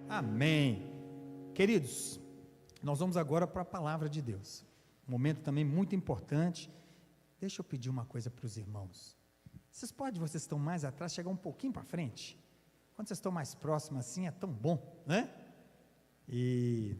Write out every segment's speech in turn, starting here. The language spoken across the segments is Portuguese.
Amém. Queridos, nós vamos agora para a palavra de Deus. Um momento também muito importante. Deixa eu pedir uma coisa para os irmãos. Vocês estão mais atrás, chegar um pouquinho para frente? Quando vocês estão mais próximos assim, é tão bom, né? E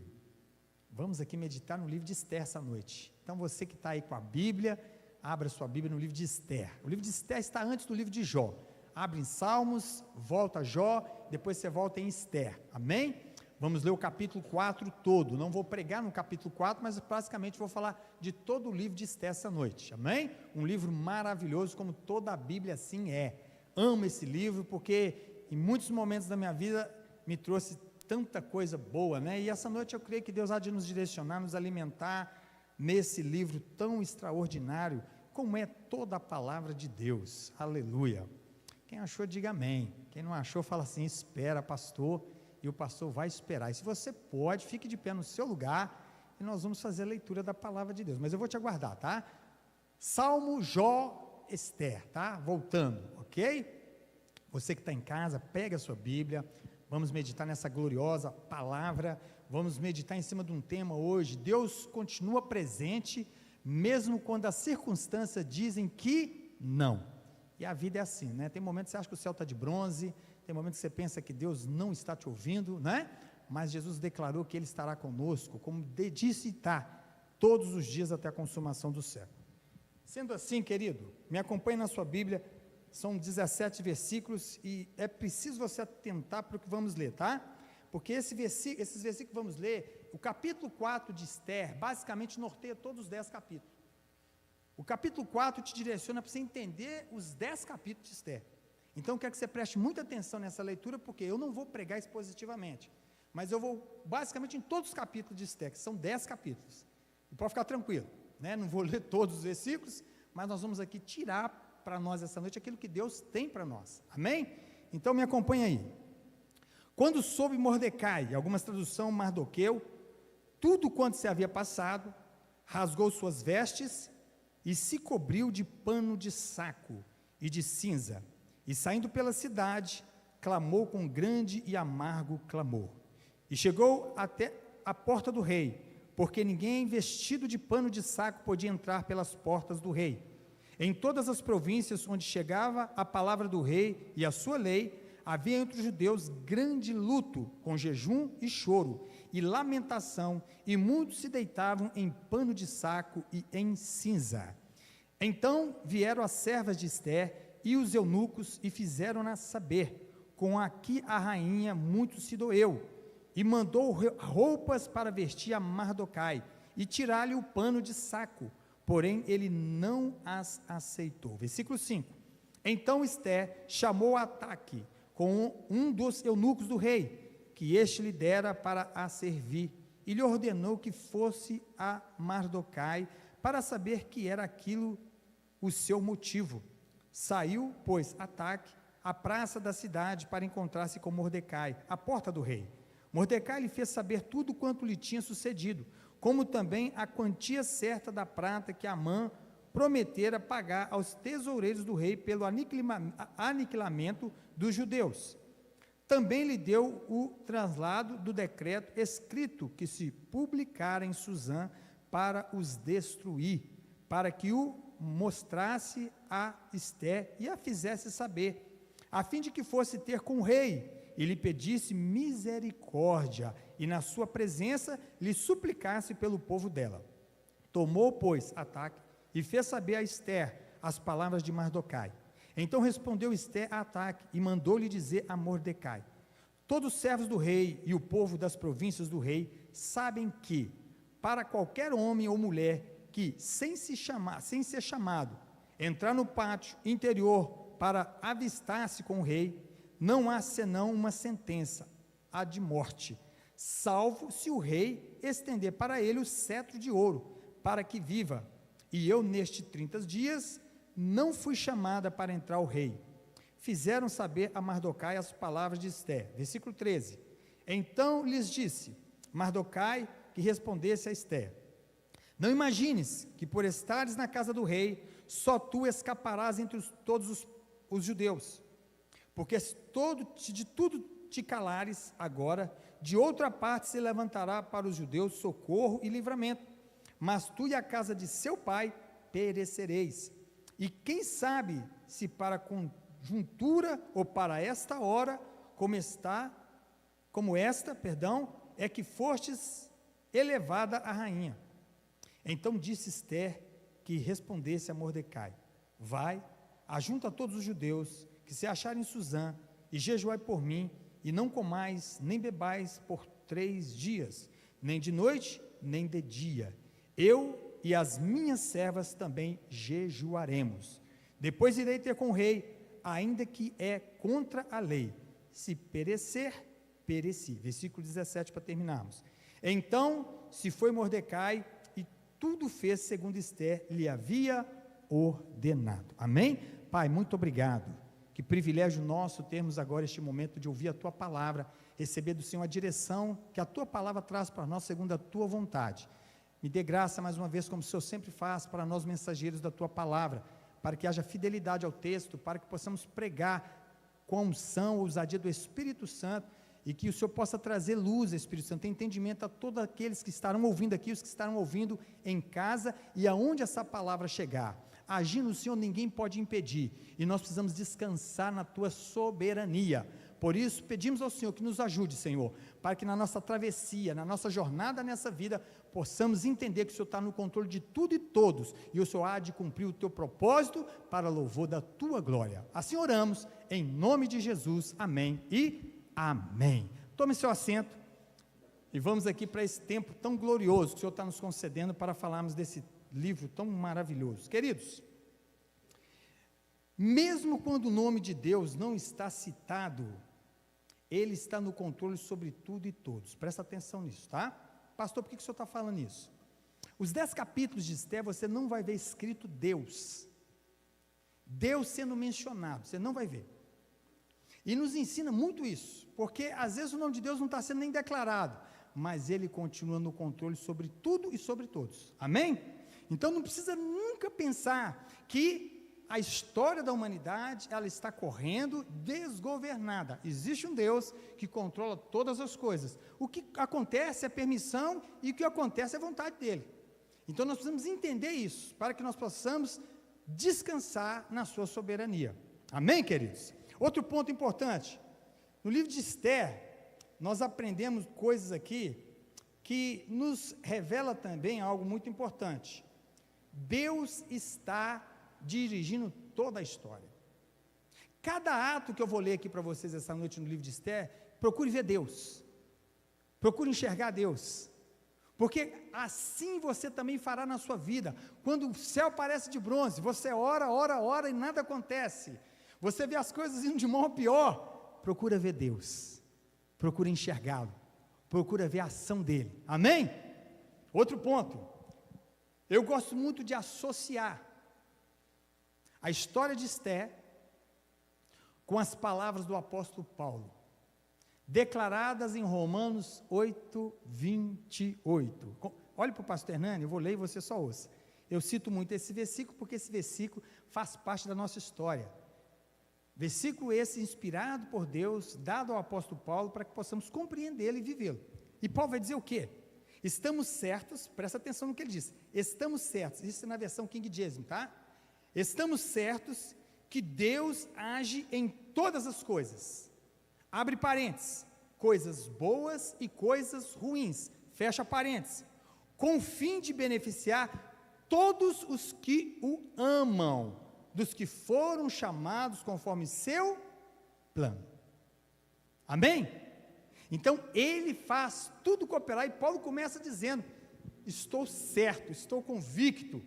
vamos aqui meditar no livro de Esther essa noite. Então você que está aí com a Bíblia, abra sua Bíblia no livro de Esther. O livro de Esther está antes do livro de Jó. Abre em Salmos, volta a Jó, depois você volta em Esther, amém? Vamos ler o capítulo 4 todo. Não vou pregar no capítulo 4, mas basicamente vou falar de todo o livro de Esther essa noite, amém? Um livro maravilhoso, como toda a Bíblia assim é. Amo esse livro porque em muitos momentos da minha vida me trouxe tanta coisa boa, né? E essa noite eu creio que Deus há de nos direcionar, nos alimentar nesse livro tão extraordinário, como é toda a palavra de Deus. Aleluia. Quem achou, diga amém. Quem não achou, fala assim: espera, pastor, e o pastor vai esperar. E se você pode, fique de pé no seu lugar, e nós vamos fazer a leitura da palavra de Deus. Mas eu vou te aguardar, tá? Salmo, Jó, Esther, tá? Voltando, ok? Você que está em casa, pega a sua Bíblia, vamos meditar nessa gloriosa palavra, vamos meditar em cima de um tema hoje. Deus continua presente, mesmo quando as circunstâncias dizem que não. E a vida é assim, né? Tem momentos que você acha que o céu está de bronze, tem momentos que você pensa que Deus não está te ouvindo, né? Mas Jesus declarou que Ele estará conosco, como disse e está, todos os dias até a consumação do século. Sendo assim, querido, me acompanhe na sua Bíblia, são 17 versículos, e é preciso você atentar para o que vamos ler, tá? Porque esses versículos que vamos ler, o capítulo 4 de Esther, basicamente norteia todos os 10 capítulos. O capítulo 4 te direciona para você entender os 10 capítulos de Esther. Então eu quero que você preste muita atenção nessa leitura, porque eu não vou pregar expositivamente, mas eu vou basicamente em todos os capítulos de Esther, que são 10 capítulos. E pode ficar tranquilo, né? Não vou ler todos os versículos, mas nós vamos aqui tirar para nós essa noite aquilo que Deus tem para nós, amém? Então me acompanha aí. Quando soube Mordecai, algumas traduções Mardoqueu, tudo quanto se havia passado, rasgou suas vestes e se cobriu de pano de saco e de cinza, e saindo pela cidade, clamou com grande e amargo clamor. E chegou até a porta do rei, porque ninguém vestido de pano de saco podia entrar pelas portas do rei. Em todas as províncias onde chegava a palavra do rei e a sua lei, havia entre os judeus grande luto, com jejum e choro, e lamentação, e muitos se deitavam em pano de saco e em cinza. Então vieram as servas de Esther e os eunucos, e fizeram-na saber, com a que a rainha muito se doeu, e mandou roupas para vestir a Mardoquai, e tirar-lhe o pano de saco, porém ele não as aceitou. Versículo 5. Então Esther chamou Ataque, com um dos eunucos do rei, que este lhe dera para a servir, e lhe ordenou que fosse a Mardoquai, para saber que era aquilo o seu motivo. Saiu, pois, Ataque à praça da cidade para encontrar-se com Mordecai, à porta do rei. Mordecai lhe fez saber tudo quanto lhe tinha sucedido, como também a quantia certa da prata que Amã prometera pagar aos tesoureiros do rei pelo aniquilamento dos judeus. Também lhe deu o traslado do decreto escrito que se publicara em Susã para os destruir, para que o mostrasse a Esther e a fizesse saber, a fim de que fosse ter com o rei e lhe pedisse misericórdia, e na sua presença lhe suplicasse pelo povo dela. Tomou, pois, Ataque e fez saber a Esther as palavras de Mardoquai. Então respondeu Esther a Ataque e mandou-lhe dizer a Mordecai: todos os servos do rei e o povo das províncias do rei sabem que, para qualquer homem ou mulher que, sem ser chamado, entrar no pátio interior para avistar-se com o rei, não há senão uma sentença, a de morte, salvo se o rei estender para ele o cetro de ouro, para que viva. E eu, nestes 30 dias, não fui chamada para entrar ao rei. Fizeram saber a Mardoquai as palavras de Esther. Versículo 13. Então lhes disse Mardoquai que respondesse a Esther: não imagines que por estares na casa do rei, só tu escaparás entre todos os judeus, porque se de tudo te calares agora, de outra parte se levantará para os judeus socorro e livramento, mas tu e a casa de seu pai perecereis. E quem sabe se para a conjuntura ou para esta hora, como esta, é que fostes elevada a rainha. Então disse Ester que respondesse a Mordecai: vai, ajunta todos os judeus que se acharem em Susã, e jejuai por mim, e não comais nem bebais por 3 dias, nem de noite, nem de dia. Eu e as minhas servas também jejuaremos. Depois irei ter com o rei, ainda que é contra a lei. Se perecer, pereci. Versículo 17 para terminarmos. Então se foi Mordecai, e tudo fez segundo Ester lhe havia ordenado. Amém? Pai, muito obrigado. Que privilégio nosso termos agora este momento de ouvir a Tua palavra, receber do Senhor a direção que a Tua palavra traz para nós, segundo a Tua vontade. Me dê graça mais uma vez, como o Senhor sempre faz, para nós mensageiros da Tua palavra, para que haja fidelidade ao texto, para que possamos pregar com unção, ousadia do Espírito Santo, e que o Senhor possa trazer luz, Espírito Santo, entendimento a todos aqueles que estarão ouvindo aqui, os que estarão ouvindo em casa, e aonde essa palavra chegar. Agindo o Senhor, ninguém pode impedir, e nós precisamos descansar na Tua soberania. Por isso, pedimos ao Senhor que nos ajude, Senhor, para que na nossa travessia, na nossa jornada nessa vida, possamos entender que o Senhor está no controle de tudo e todos, e o Senhor há de cumprir o Teu propósito para louvor da Tua glória. Assim oramos, em nome de Jesus, amém e amém. Tome seu assento, e vamos aqui para esse tempo tão glorioso que o Senhor está nos concedendo para falarmos desse livro tão maravilhoso. Queridos, mesmo quando o nome de Deus não está citado, Ele está no controle sobre tudo e todos. Presta atenção nisso, tá? Pastor, por que o senhor está falando isso? Os 10 capítulos de Ester, você não vai ver escrito Deus sendo mencionado, você não vai ver. E nos ensina muito isso, porque às vezes o nome de Deus não está sendo nem declarado, mas Ele continua no controle sobre tudo e sobre todos. Amém? Então não precisa nunca pensar que a história da humanidade, ela está correndo desgovernada. Existe um Deus que controla todas as coisas. O que acontece é permissão, e o que acontece é vontade dEle. Então nós precisamos entender isso, para que nós possamos descansar na sua soberania. Amém, queridos? Outro ponto importante, no livro de Ester, nós aprendemos coisas aqui, que nos revela também algo muito importante. Deus está dirigindo toda a história. Cada ato que eu vou ler aqui para vocês essa noite no livro de Ester, procure ver Deus, procure enxergar Deus, porque assim você também fará na sua vida. Quando o céu parece de bronze, você ora e nada acontece, você vê as coisas indo de mal a pior, procura ver Deus, procura enxergá-lo, procura ver a ação dele. Amém? Outro ponto, eu gosto muito de associar a história de Ester com as palavras do apóstolo Paulo, declaradas em Romanos 8, 28. Olhe para o pastor Hernani, eu vou ler e você só ouça. Eu cito muito esse versículo, porque esse versículo faz parte da nossa história. Versículo esse inspirado por Deus, dado ao apóstolo Paulo, para que possamos compreendê-lo e vivê-lo. E Paulo vai dizer o quê? Estamos certos, presta atenção no que ele diz, estamos certos, isso é na versão King James, tá? Estamos certos que Deus age em todas as coisas, abre parênteses, coisas boas e coisas ruins, fecha parênteses, com o fim de beneficiar todos os que o amam, dos que foram chamados conforme seu plano. Amém? Então, ele faz tudo cooperar, e Paulo começa dizendo, estou certo, estou convicto,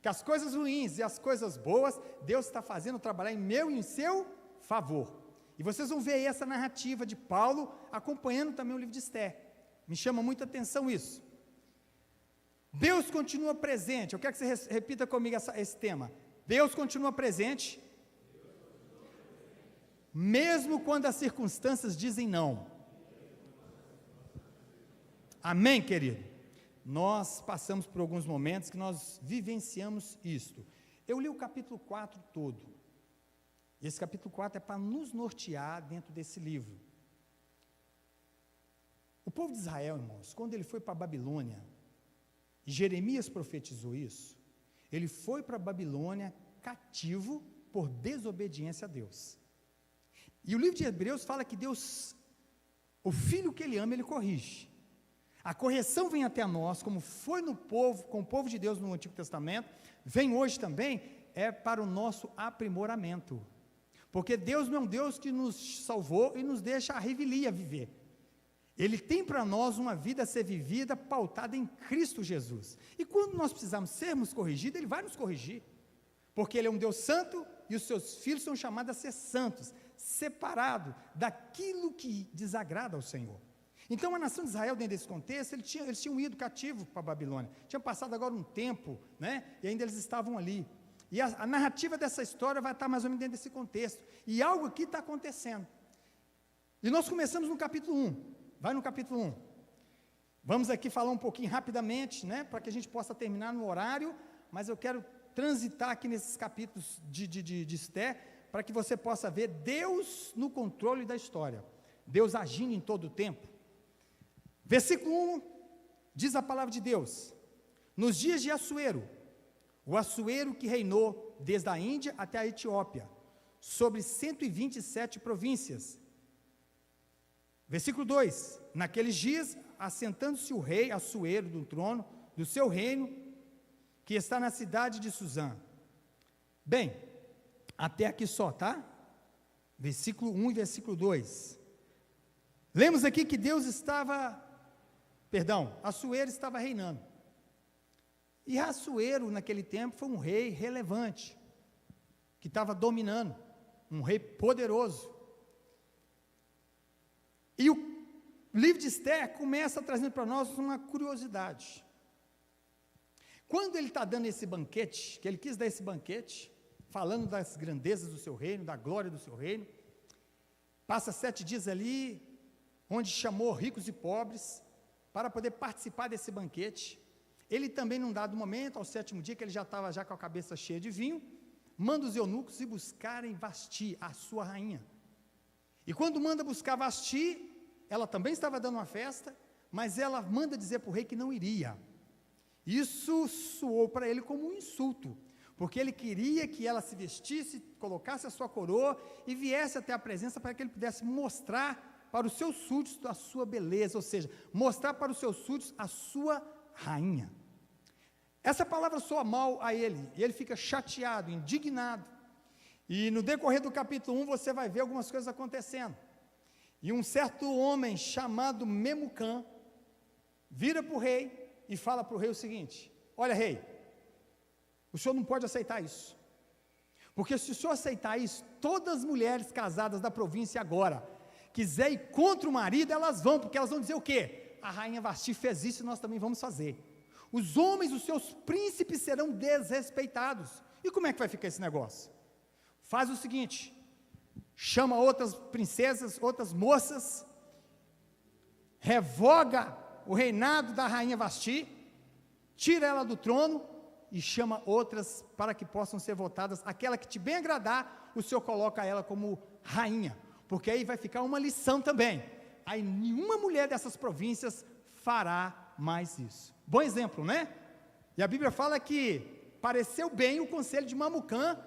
que as coisas ruins e as coisas boas, Deus está fazendo trabalhar em meu e em seu favor. E vocês vão ver aí essa narrativa de Paulo, acompanhando também o livro de Ester. Me chama muita atenção isso. Deus continua presente, eu quero que você repita comigo esse tema. Deus continua presente, mesmo quando as circunstâncias dizem não. Amém, querido? Nós passamos por alguns momentos que nós vivenciamos isto. Eu li o capítulo 4 todo, E esse capítulo 4 é para nos nortear dentro desse livro. O povo de Israel, irmãos, quando ele foi para a Babilônia, e Jeremias profetizou isso, ele foi para a Babilônia cativo por desobediência a Deus. E o livro de Hebreus fala que Deus, o filho que ele ama, ele corrige. A correção vem até nós, como foi com o povo de Deus no Antigo Testamento, vem hoje também, é para o nosso aprimoramento. Porque Deus não é um Deus que nos salvou e nos deixa a revelia viver. Ele tem para nós uma vida a ser vivida, pautada em Cristo Jesus. E quando nós precisamos sermos corrigidos, Ele vai nos corrigir. Porque Ele é um Deus santo e os seus filhos são chamados a ser santos, separados daquilo que desagrada ao Senhor. Então a nação de Israel, dentro desse contexto, eles tinham ido cativo para a Babilônia. Tinha passado agora um tempo, né? E ainda eles estavam ali. E a narrativa dessa história vai estar mais ou menos dentro desse contexto. E algo aqui está acontecendo. E nós começamos no capítulo 1. Vai no capítulo 1. Vamos aqui falar um pouquinho rapidamente, né? Para que a gente possa terminar no horário. Mas eu quero transitar aqui nesses capítulos de Esté, para que você possa ver Deus no controle da história. Deus agindo em todo o tempo. Versículo 1, diz a palavra de Deus: nos dias de Assuero, o Assuero que reinou desde a Índia até a Etiópia, sobre 127 províncias. Versículo 2, naqueles dias, assentando-se o rei Assuero do trono, do seu reino, que está na cidade de Suzã. Bem, até aqui só, tá? Versículo 1 e versículo 2. Lemos aqui que Assuero estava reinando. E Assuero, naquele tempo, foi um rei relevante, que estava dominando, um rei poderoso. E o livro de Esté começa trazendo para nós uma curiosidade. Quando ele está dando esse banquete, que ele quis dar esse banquete, falando das grandezas do seu reino, da glória do seu reino, passa 7 dias ali, onde chamou ricos e pobres, para poder participar desse banquete. Ele também, num dado momento, ao 7º dia, que ele já estava com a cabeça cheia de vinho, manda os eunucos ir buscarem Vasti, a sua rainha. E quando manda buscar Vasti, ela também estava dando uma festa, mas ela manda dizer para o rei que não iria. Isso soou para ele como um insulto, porque ele queria que ela se vestisse, colocasse a sua coroa e viesse até a presença para que ele pudesse mostrar para os seus súditos a sua beleza, ou seja, mostrar para os seus súditos a sua rainha. Essa palavra soa mal a ele, e ele fica chateado, indignado. E no decorrer do capítulo 1 você vai ver algumas coisas acontecendo. E um certo homem chamado Memucã vira para o rei e fala para o rei o seguinte: olha, rei, o senhor não pode aceitar isso, porque se o senhor aceitar isso, todas as mulheres casadas da província agora, quiser ir contra o marido, elas vão, porque elas vão dizer o quê? A rainha Vasti fez isso e nós também vamos fazer. Os homens, os seus príncipes serão desrespeitados. E como é que vai ficar esse negócio? Faz o seguinte: chama outras princesas, outras moças, revoga o reinado da rainha Vasti, tira ela do trono e chama outras para que possam ser votadas. Aquela que te bem agradar, o senhor coloca ela como rainha, porque aí vai ficar uma lição também. Aí nenhuma mulher dessas províncias fará mais isso. Bom exemplo, né? E a Bíblia fala que pareceu bem o conselho de Memucã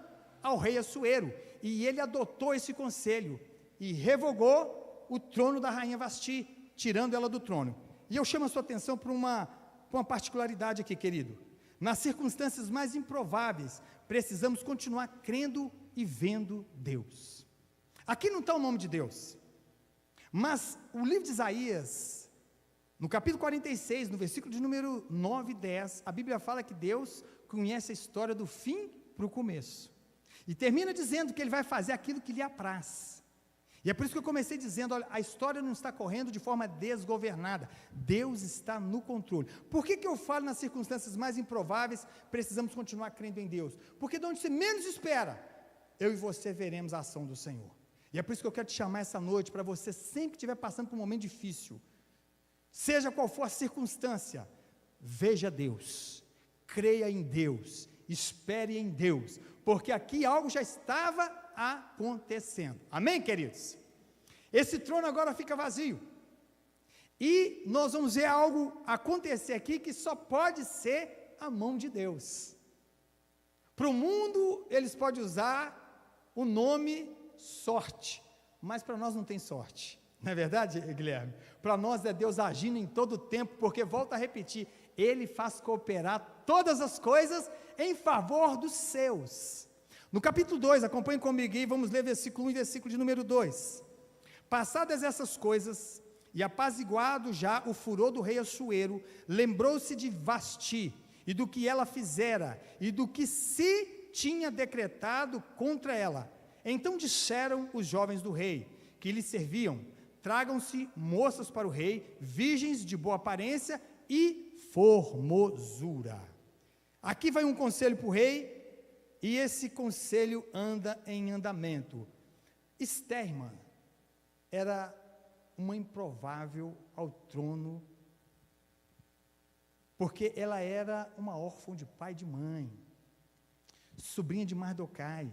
ao rei Assuero, e ele adotou esse conselho e revogou o trono da rainha Vasti, tirando ela do trono. E eu chamo a sua atenção para uma particularidade aqui, querido. Nas circunstâncias mais improváveis, precisamos continuar crendo e vendo Deus. Aqui não está o nome de Deus, mas o livro de Isaías, no capítulo 46, no versículo de número 9 e 10, a Bíblia fala que Deus conhece a história do fim para o começo. E termina dizendo que Ele vai fazer aquilo que lhe apraz. E é por isso que eu comecei dizendo, olha, a história não está correndo de forma desgovernada. Deus está no controle. Por que eu falo nas circunstâncias mais improváveis, precisamos continuar crendo em Deus? Porque de onde você menos espera, eu e você veremos a ação do Senhor. E é por isso que eu quero te chamar essa noite, para você sempre que estiver passando por um momento difícil, seja qual for a circunstância, veja Deus, creia em Deus, espere em Deus, porque aqui algo já estava acontecendo. Amém, queridos? Esse trono agora fica vazio. E nós vamos ver algo acontecer aqui que só pode ser a mão de Deus. Para o mundo, eles podem usar o nome sorte, mas para nós não tem sorte. Não é verdade, Guilherme? Para nós é Deus agindo em todo o tempo, porque, volto a repetir, Ele faz cooperar todas as coisas em favor dos seus. No capítulo 2, acompanhe comigo e vamos ler versículo 1 e versículo de número 2. Passadas essas coisas, e apaziguado já o furor do rei Assuero, lembrou-se de Vasti, e do que ela fizera, e do que se tinha decretado contra ela. Então disseram os jovens do rei, que lhe serviam: tragam-se moças para o rei, virgens de boa aparência e formosura. Aqui vai um conselho para o rei, e esse conselho anda em andamento. Esther, irmã, era uma improvável ao trono, porque ela era uma órfã de pai e de mãe, sobrinha de Mardoquai.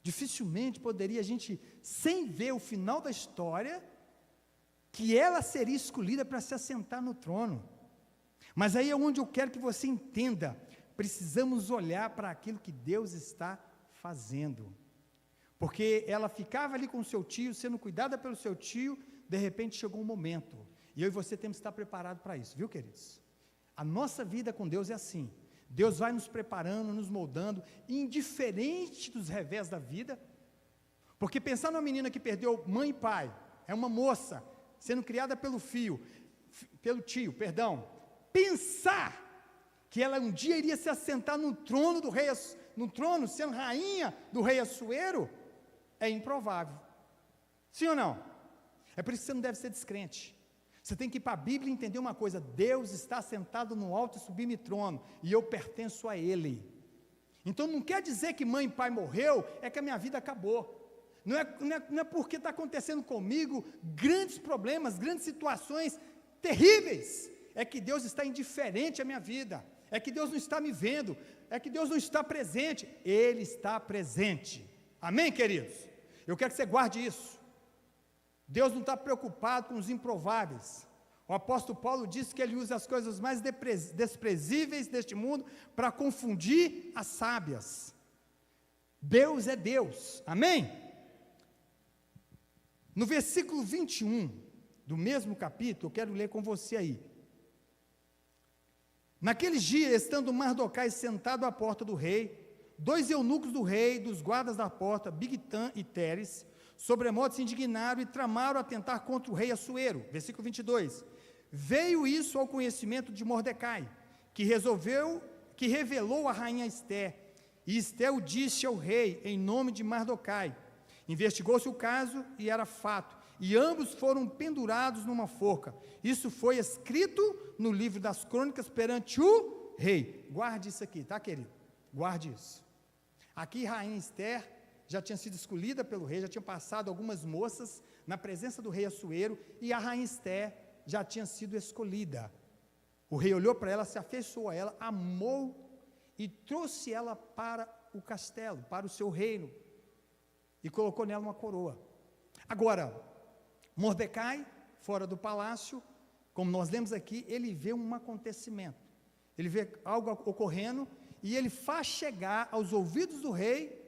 Dificilmente poderia a gente, sem ver o final da história, que ela seria escolhida para se assentar no trono. Mas aí é onde eu quero que você entenda, precisamos olhar para aquilo que Deus está fazendo. Porque ela ficava ali com o seu tio, sendo cuidada pelo seu tio, de repente chegou um momento, e eu e você temos que estar preparados para isso, viu, queridos? A nossa vida com Deus é assim, Deus vai nos preparando, nos moldando, indiferente dos revés da vida, porque pensar numa menina que perdeu mãe e pai, é uma moça, sendo criada pelo tio, pensar que ela um dia iria se assentar no trono do rei, sendo rainha do rei Assuero, é improvável. Sim ou não? É por isso que você não deve ser descrente. Você tem que ir para a Bíblia e entender uma coisa: Deus está sentado no alto e sublime trono, e eu pertenço a Ele. Então não quer dizer que mãe e pai morreu, é que a minha vida acabou. Não é porque está acontecendo comigo grandes problemas, grandes situações terríveis, é que Deus está indiferente à minha vida, é que Deus não está me vendo, é que Deus não está presente. Ele está presente. Amém, queridos? Eu quero que você guarde isso. Deus não está preocupado com os improváveis. O apóstolo Paulo disse que ele usa as coisas mais desprezíveis deste mundo para confundir as sábias. Deus é Deus. Amém? No versículo 21 do mesmo capítulo, eu quero ler com você aí. Naqueles dias, estando Mardoquai sentado à porta do rei, 2 eunucos do rei, dos guardas da porta, Bigtan e Teres, sobremodo se indignaram e tramaram atentar contra o rei Assuero. Versículo 22. Veio isso ao conhecimento de Mordecai, que revelou a rainha Esther, e Esther o disse ao rei em nome de Mardoquai. Investigou-se o caso e era fato, e ambos foram pendurados numa forca. Isso foi escrito no livro das crônicas perante o rei. Guarde isso aqui, tá, querido? Guarde isso. Aqui, rainha Esther já tinha sido escolhida pelo rei, já tinham passado algumas moças na presença do rei Assuero, e a rainha Esther já tinha sido escolhida. O rei olhou para ela, se afeiçoou a ela, amou e trouxe ela para o castelo, para o seu reino, e colocou nela uma coroa. Agora, Mordecai, fora do palácio, como nós lemos aqui, ele vê um acontecimento, ele vê algo ocorrendo, e ele faz chegar aos ouvidos do rei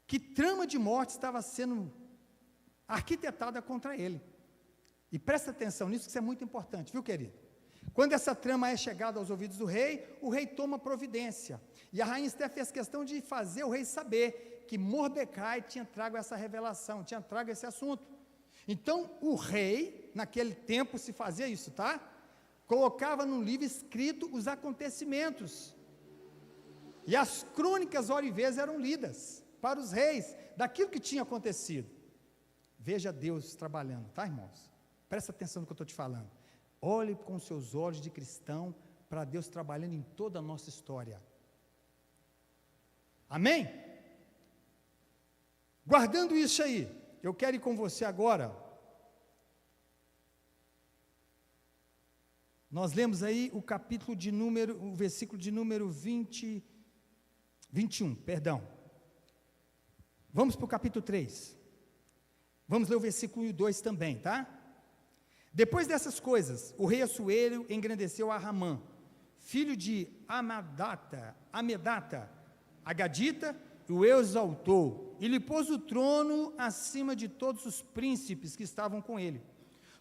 que trama de morte estava sendo arquitetada contra ele. E presta atenção nisso, que isso é muito importante, viu, querido? Quando essa trama é chegada aos ouvidos do rei, o rei toma providência. E a rainha Esther fez questão de fazer o rei saber que Mordecai tinha trago essa revelação, tinha trago esse assunto. Então, o rei, naquele tempo, se fazia isso, tá? Colocava num livro escrito os acontecimentos. E as crônicas, ora e vez, eram lidas para os reis, daquilo que tinha acontecido. Veja Deus trabalhando, tá, irmãos? Presta atenção no que eu estou te falando. Olhe com seus olhos de cristão para Deus trabalhando em toda a nossa história. Amém? Guardando isso aí, eu quero ir com você agora. Nós lemos aí o versículo de número 21, perdão. Vamos para o capítulo 3. Vamos ler o versículo 2 também, tá? Depois dessas coisas, o rei Assuero engrandeceu a Ramã, filho de Amedata, Agadita, e o exaltou, e lhe pôs o trono acima de todos os príncipes que estavam com ele.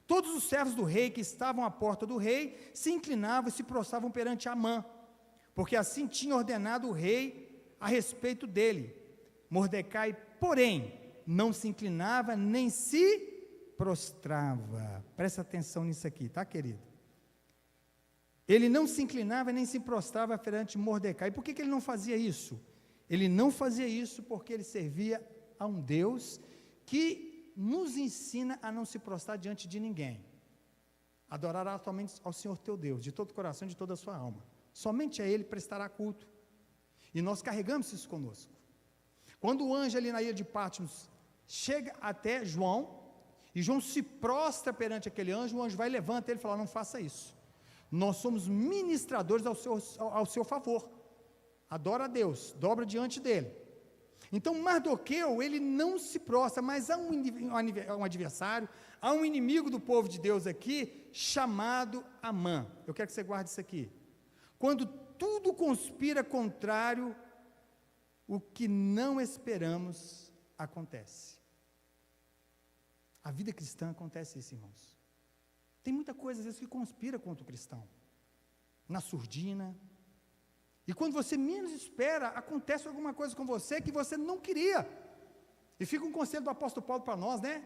Todos os servos do rei que estavam à porta do rei se inclinavam e se prostravam perante Amã, porque assim tinha ordenado o rei a respeito dele. Mordecai, porém, não se inclinava nem se prostrava. Presta atenção nisso aqui, tá, querido? Ele não se inclinava nem se prostrava perante Mordecai. Por que ele não fazia isso? Ele não fazia isso porque ele servia a um Deus que nos ensina a não se prostrar diante de ninguém. Adorará atualmente ao Senhor teu Deus, de todo o coração e de toda a sua alma. Somente a Ele prestará culto. E nós carregamos isso conosco. Quando o anjo ali na ilha de Patmos chega até João, e João se prostra perante aquele anjo, o anjo vai e levanta ele e fala: não faça isso. Nós somos ministradores ao seu favor. Adora a Deus, dobra diante dele. Então Mardoqueu, ele não se prostra, mas há um adversário, há um inimigo do povo de Deus aqui, chamado Amã. Eu quero que você guarde isso aqui. Quando tudo conspira contrário, o que não esperamos acontece. A vida cristã acontece isso, irmãos. Tem muita coisa, às vezes, que conspira contra o cristão. Na surdina. E quando você menos espera, acontece alguma coisa com você que você não queria. E fica um conselho do apóstolo Paulo para nós, né?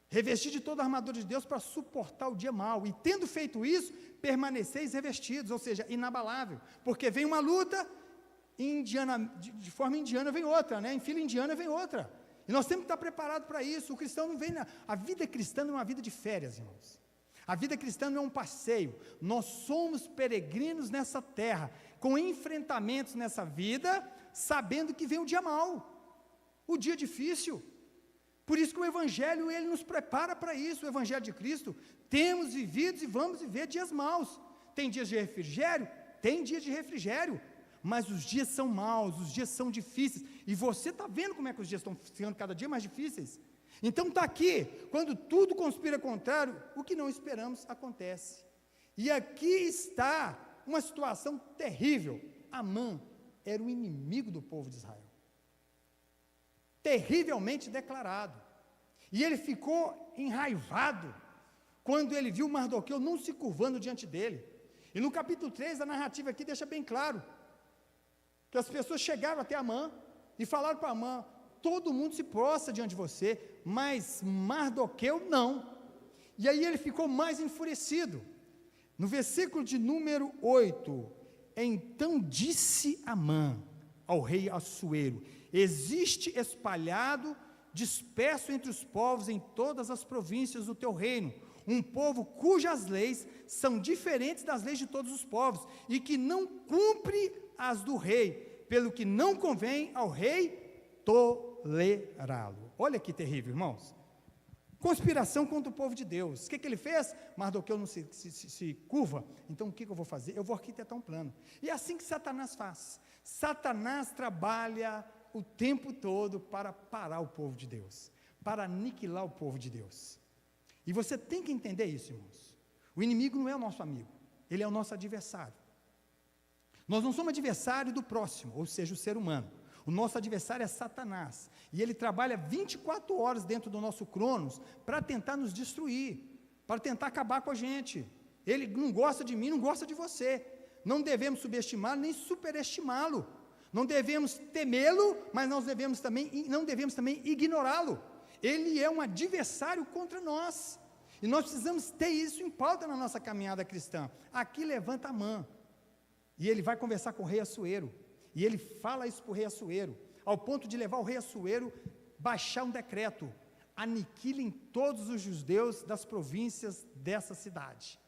Revestir de toda a armadura de Deus para suportar o dia mau. E tendo feito isso, permaneceis revestidos, ou seja, inabalável. Porque vem uma luta, de forma indiana vem outra, né? Em fila indiana vem outra. E nós temos que estar preparados para isso. O cristão não vem a vida cristã não é uma vida de férias, irmãos. A vida cristã não é um passeio. Nós somos peregrinos nessa terra, com enfrentamentos nessa vida, sabendo que vem o dia mau, o dia difícil. Por isso que o Evangelho, ele nos prepara para isso. O Evangelho de Cristo, temos vivido e vamos viver dias maus. Tem dias de refrigério? Tem dias de refrigério. Mas os dias são maus, os dias são difíceis. E você está vendo como é que os dias estão ficando cada dia mais difíceis? Então está aqui, quando tudo conspira contrário, o que não esperamos acontece. E aqui está uma situação terrível. Amã era o inimigo do povo de Israel. Terrivelmente declarado. E ele ficou enraivado quando ele viu Mardoqueu não se curvando diante dele. E no capítulo 3, a narrativa aqui deixa bem claro que as pessoas chegaram até Amã e falaram para Amã: todo mundo se prostra diante de você, mas Mardoqueu não. E aí ele ficou mais enfurecido. No versículo de número 8, então disse Amã ao rei Assuero: existe espalhado, disperso entre os povos em todas as províncias do teu reino, um povo cujas leis são diferentes das leis de todos os povos, e que não cumpre as do rei, pelo que não convém ao rei tolerá-lo. Olha que terrível, irmãos. Conspiração contra o povo de Deus. O que ele fez? Mardoqueu não se curva. Então o que eu vou fazer? Eu vou arquitetar um plano. E é assim que Satanás faz. Satanás trabalha o tempo todo para parar o povo de Deus, para aniquilar o povo de Deus. E você tem que entender isso, irmãos. O inimigo não é o nosso amigo, ele é o nosso adversário. Nós não somos adversário do próximo, ou seja, o ser humano. O nosso adversário é Satanás, e ele trabalha 24 horas dentro do nosso cronos para tentar nos destruir, para tentar acabar com a gente. Ele não gosta de mim, não gosta de você. Não devemos subestimá-lo nem superestimá-lo. Não devemos temê-lo, mas não devemos também ignorá-lo. Ele é um adversário contra nós, e nós precisamos ter isso em pauta na nossa caminhada cristã. Aqui levanta Amã, e ele vai conversar com o rei Assuero, e ele fala isso para o rei Assuero, ao ponto de levar o rei Assuero baixar um decreto: aniquilem todos os judeus das províncias dessa cidade,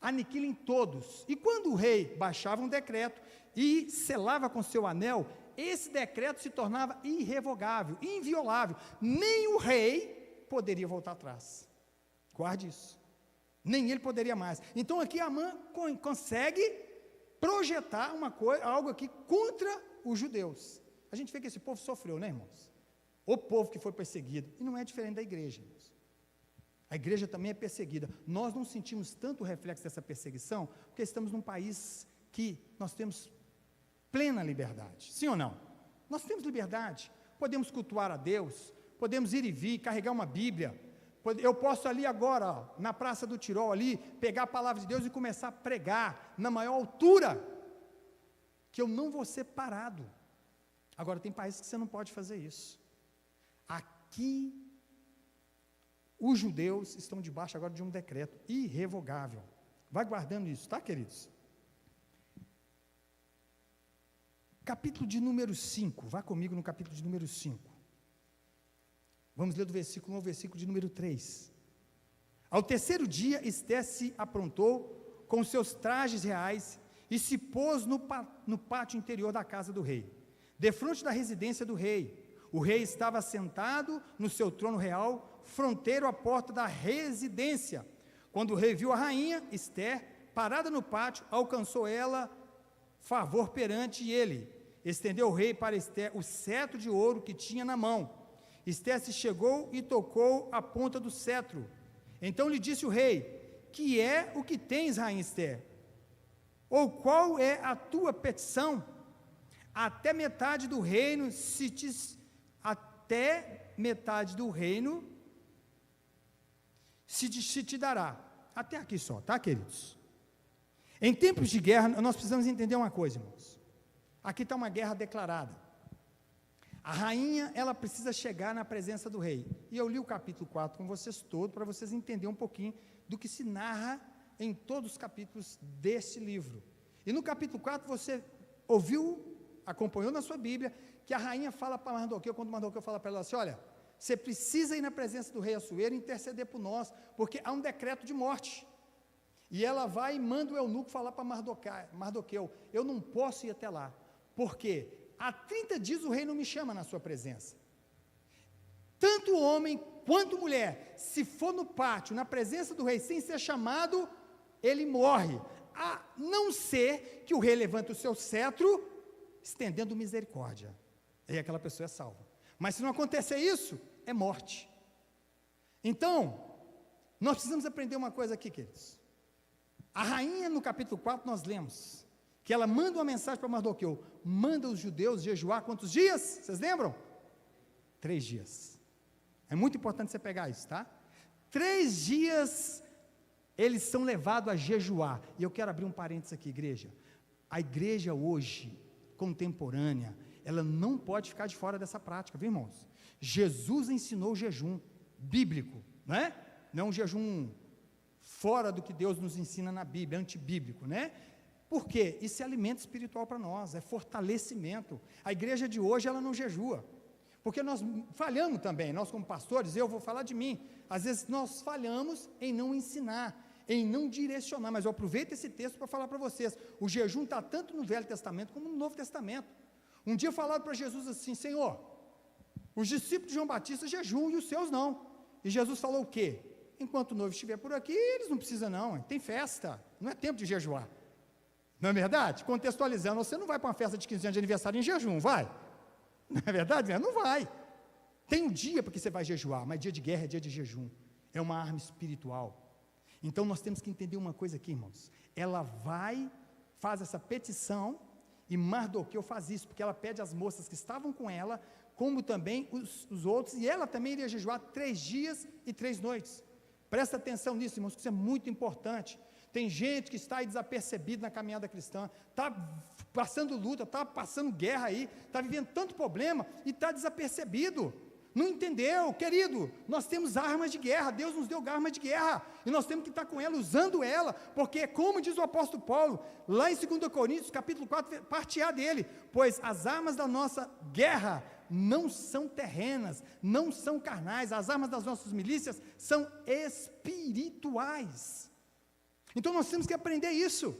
aniquilem todos. E quando o rei baixava um decreto e selava com seu anel, esse decreto se tornava irrevogável, inviolável, nem o rei poderia voltar atrás. Guarde isso, nem ele poderia mais. Então aqui Amã consegue projetar algo aqui contra os judeus. A gente vê que esse povo sofreu, né, irmãos? O povo que foi perseguido, e não é diferente da igreja, irmãos. A igreja também é perseguida. Nós não sentimos tanto o reflexo dessa perseguição, porque estamos num país que nós temos plena liberdade, sim ou não? Nós temos liberdade, podemos cultuar a Deus, podemos ir e vir, carregar uma Bíblia, eu posso ali agora, ó, na Praça do Tirol ali, pegar a palavra de Deus e começar a pregar na maior altura, que eu não vou ser parado. Agora tem países que você não pode fazer isso. Aqui, os judeus estão debaixo agora de um decreto irrevogável. Vai guardando isso, tá, queridos? Capítulo de número 5, vá comigo no capítulo de número 5. Vamos ler do versículo 1 ao versículo de número 3. Ao terceiro dia, Esté se aprontou com seus trajes reais e se pôs no pátio interior da casa do rei, defronte da residência do rei. O rei estava sentado no seu trono real, fronteiro à porta da residência. Quando o rei viu a rainha, Esté, parada no pátio, alcançou ela favor perante ele. Estendeu o rei para Esté o cetro de ouro que tinha na mão. Esté se chegou e tocou a ponta do cetro. Então lhe disse o rei: que é o que tens, rainha Esté? Ou qual é a tua petição? Até metade do reino se te dará. Até aqui só, tá, queridos? Em tempos de guerra, nós precisamos entender uma coisa, irmãos. Aqui está uma guerra declarada. A rainha, ela precisa chegar na presença do rei. E eu li o capítulo 4 com vocês todos, para vocês entenderem um pouquinho do que se narra em todos os capítulos deste livro. E no capítulo 4 você ouviu, acompanhou na sua Bíblia, que a rainha fala para Mardoqueu, quando Mardoqueu fala para ela assim: olha, você precisa ir na presença do rei Assuero e interceder por nós, porque há um decreto de morte. E ela vai e manda o eunuco falar para Mardoqueu: eu não posso ir até lá, porque há 30 dias o rei não me chama na sua presença. Tanto homem quanto mulher, se for no pátio, na presença do rei, sem ser chamado, ele morre, a não ser que o rei levante o seu cetro, estendendo misericórdia, e aquela pessoa é salva. Mas se não acontecer isso, é morte. Então, nós precisamos aprender uma coisa aqui, queridos. A rainha, no capítulo 4, nós lemos que ela manda uma mensagem para Mardoqueu: manda os judeus jejuar quantos dias? Vocês lembram? 3 dias. É muito importante você pegar isso, tá? 3 dias eles são levados a jejuar. E eu quero abrir um parênteses aqui, igreja. A igreja hoje, contemporânea, ela não pode ficar de fora dessa prática, viu, irmãos? Jesus ensinou o jejum bíblico, né? Não um jejum fora do que Deus nos ensina na Bíblia, antibíblico, né? Por quê? Isso é alimento espiritual para nós, é fortalecimento. A igreja de hoje, ela não jejua, porque nós falhamos também, nós como pastores, eu vou falar de mim, às vezes nós falhamos em não ensinar, em não direcionar, mas eu aproveito esse texto para falar para vocês, o jejum está tanto no Velho Testamento como no Novo Testamento. Um dia falaram para Jesus assim: Senhor, os discípulos de João Batista jejuam e os seus não. E Jesus falou o quê? Enquanto o noivo estiver por aqui, eles não precisam não, tem festa, não é tempo de jejuar. Não é verdade? Contextualizando, você não vai para uma festa de 15 anos de aniversário em jejum, vai? Não é verdade? Não vai. Tem um dia porque você vai jejuar, mas dia de guerra é dia de jejum. É uma arma espiritual. Então nós temos que entender uma coisa aqui, irmãos. Ela vai, faz essa petição, e Mardoqueu faz isso, porque ela pede às moças que estavam com ela, como também os outros, e ela também iria jejuar 3 dias e 3 noites. Presta atenção nisso, irmãos, que isso é muito importante. Tem gente que está aí desapercebido na caminhada cristã, está passando luta, está passando guerra aí, está vivendo tanto problema e está desapercebido. Não entendeu, querido? Nós temos armas de guerra, Deus nos deu armas de guerra, e nós temos que estar com ela, usando ela, porque como diz o apóstolo Paulo, lá em 2 Coríntios, capítulo 4, parte A dele, pois as armas da nossa guerra não são terrenas, não são carnais, as armas das nossas milícias são espirituais. Então nós temos que aprender isso.